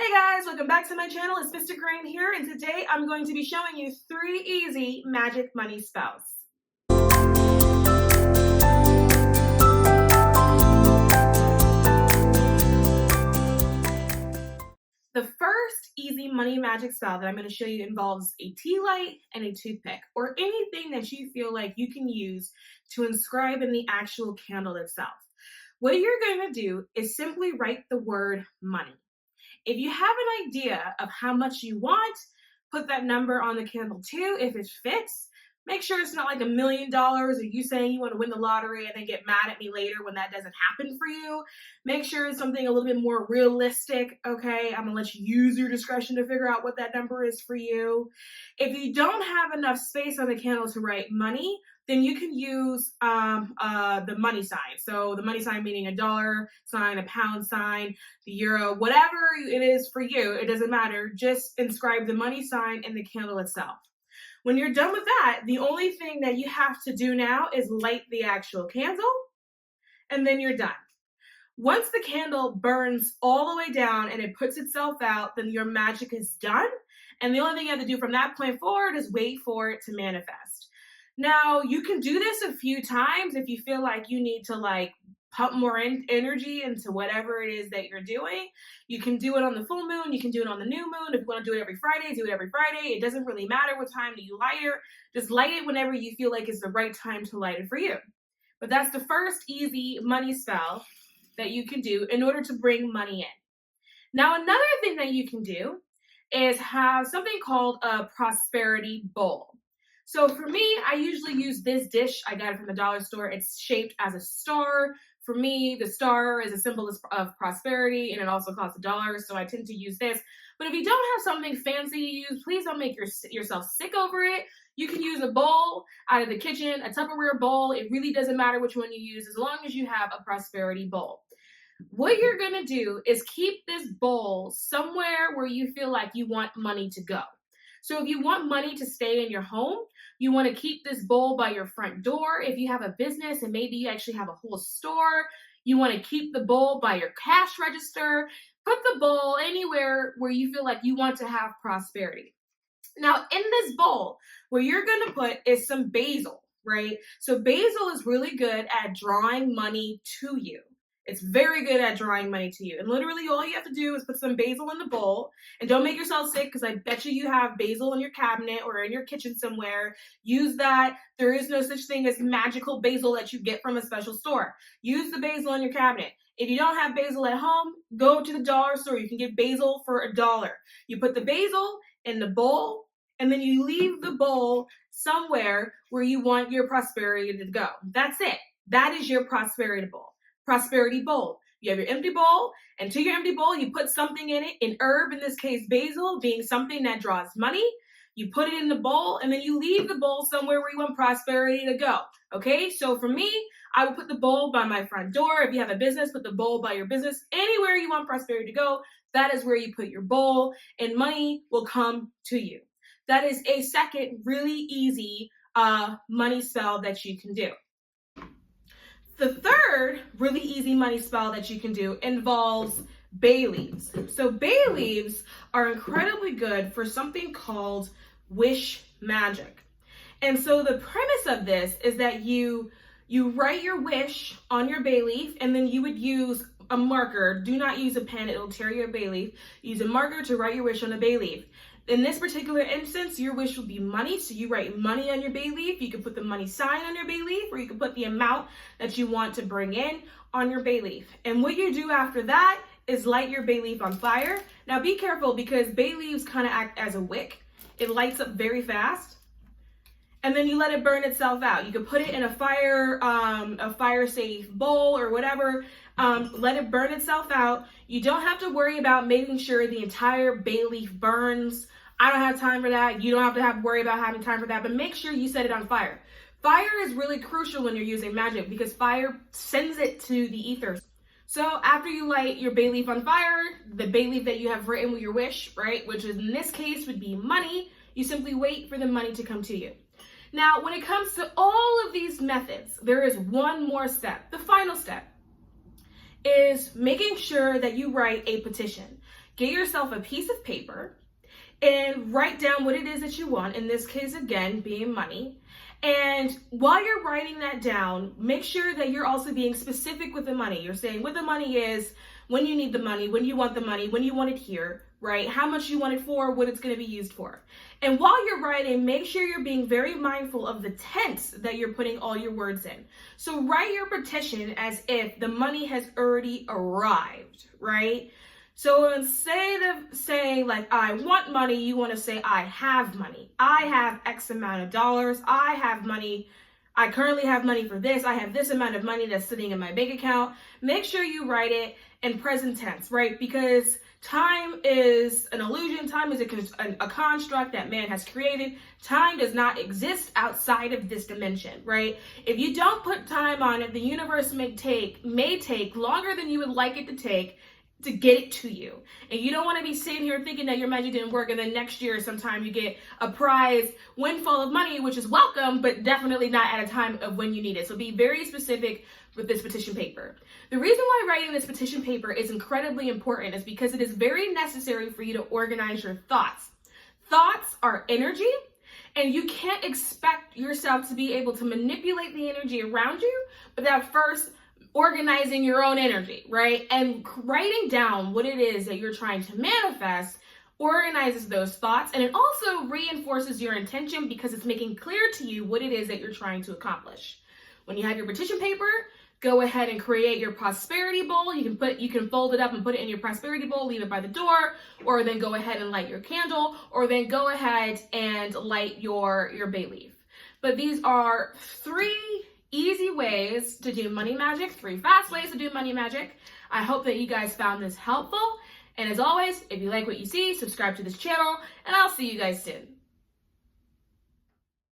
Hey guys, welcome back to my channel. It's Mr. Grain here, and today I'm going to be showing you 3 easy magic money spells. The first easy money magic spell that I'm going to show you involves a tea light and a toothpick, or anything that you feel like you can use to inscribe in the actual candle itself. What you're going to do is simply write the word money. If you have an idea of how much you want, put that number on the candle too if it fits. Make sure it's not like $1 million or you saying you want to win the lottery and then get mad at me later when that doesn't happen for you. Make sure it's something a little bit more realistic, okay? I'm going to let you use your discretion to figure out what that number is for you. If you don't have enough space on the candle to write money, then you can use the money sign. So the money sign meaning a dollar sign, a pound sign, the euro, whatever it is for you, it doesn't matter. Just inscribe the money sign in the candle itself. When you're done with that, the only thing that you have to do now is light the actual candle, and then you're done. Once the candle burns all the way down and it puts itself out, then your magic is done. And the only thing you have to do from that point forward is wait for it to manifest. Now, you can do this a few times if you feel like you need to pump more energy into whatever it is that you're doing. You can do it on the full moon. You can do it on the new moon. If you want to do it every Friday, do it every Friday. It doesn't really matter what time that you light it. Just light it whenever you feel like it's the right time to light it for you. But that's the first easy money spell that you can do in order to bring money in. Now, another thing that you can do is have something called a prosperity bowl. So for me, I usually use this dish. I got it from the dollar store. It's shaped as a star. For me, the star is a symbol of prosperity, and it also costs $1, so I tend to use this. But if you don't have something fancy to use, please don't make yourself sick over it. You can use a bowl out of the kitchen, a Tupperware bowl. It really doesn't matter which one you use as long as you have a prosperity bowl. What you're going to do is keep this bowl somewhere where you feel like you want money to go. So if you want money to stay in your home, you want to keep this bowl by your front door. If you have a business and maybe you actually have a whole store, you want to keep the bowl by your cash register. Put the bowl anywhere where you feel like you want to have prosperity. Now, in this bowl, what you're going to put is some basil, right? So basil is really good at drawing money to you. It's very good at drawing money to you. And literally all you have to do is put some basil in the bowl. And don't make yourself sick because I bet you have basil in your cabinet or in your kitchen somewhere. Use that. There is no such thing as magical basil that you get from a special store. Use the basil in your cabinet. If you don't have basil at home, go to the dollar store. You can get basil for $1. You put the basil in the bowl, and then you leave the bowl somewhere where you want your prosperity to go. That's it. That is your prosperity bowl. Prosperity bowl. You have your empty bowl, and to your empty bowl, you put something in it, an herb, in this case, basil, being something that draws money. You put it in the bowl, and then you leave the bowl somewhere where you want prosperity to go. Okay, so for me, I would put the bowl by my front door. If you have a business, put the bowl by your business. Anywhere you want prosperity to go, that is where you put your bowl, and money will come to you. That is a second really easy money spell that you can do. The third really easy money spell that you can do involves bay leaves. So bay leaves are incredibly good for something called wish magic. And so the premise of this is that you write your wish on your bay leaf, and then you would use a marker. Do not use a pen, it'll tear your bay leaf. Use a marker to write your wish on a bay leaf. In this particular instance, your wish would be money, so you write money on your bay leaf. You can put the money sign on your bay leaf, or you can put the amount that you want to bring in on your bay leaf. And what you do after that is light your bay leaf on fire. Now be careful because bay leaves kind of act as a wick. It lights up very fast. And then you let it burn itself out. You can put it in a fire-safe bowl or whatever. Let it burn itself out. You don't have to worry about making sure the entire bay leaf burns. I don't have time for that. You don't have to worry about having time for that, but make sure you set it on fire. Fire is really crucial when you're using magic because fire sends it to the ethers. So after you light your bay leaf on fire, the bay leaf that you have written with your wish, right, which in this case would be money, you simply wait for the money to come to you. Now, when it comes to all of these methods, there is one more step. The final step is making sure that you write a petition. get yourself a piece of paper and write down what it is that you want. In this case, again, being money. And while you're writing that down, make sure that you're also being specific with the money. You're saying what the money is, when you need the money, when you want the money, when you want it here, right? How much you want it for, what it's going to be used for. And while you're writing, make sure you're being very mindful of the tense that you're putting all your words in. So write your petition as if the money has already arrived, right? So instead of saying like, I want money, you want to say, I have money. I have X amount of dollars. I have money. I currently have money for this. I have this amount of money that's sitting in my bank account. Make sure you write it in present tense, right? Because time is an illusion. Time is a construct that man has created. Time does not exist outside of this dimension, right? If you don't put time on it, the universe may take longer than you would like it to take to get it to you. And you don't want to be sitting here thinking that your magic didn't work and then next year sometime you get a prize windfall of money, which is welcome, but definitely not at a time of when you need it. So be very specific with this petition paper. The reason why writing this petition paper is incredibly important is because it is very necessary for you to organize your thoughts. Thoughts are energy, and you can't expect yourself to be able to manipulate the energy around you without first organizing your own energy, right? And writing down what it is that you're trying to manifest organizes those thoughts, and it also reinforces your intention because it's making clear to you what it is that you're trying to accomplish. When you have your petition paper, go ahead and create your prosperity bowl. You can fold it up and put it in your prosperity bowl, leave it by the door, or then go ahead and light your candle, or then go ahead and light your bay leaf. But these are 3 easy ways to do money magic, 3 fast ways to do money magic. I hope that you guys found this helpful. And as always, if you like what you see, subscribe to this channel, and I'll see you guys soon.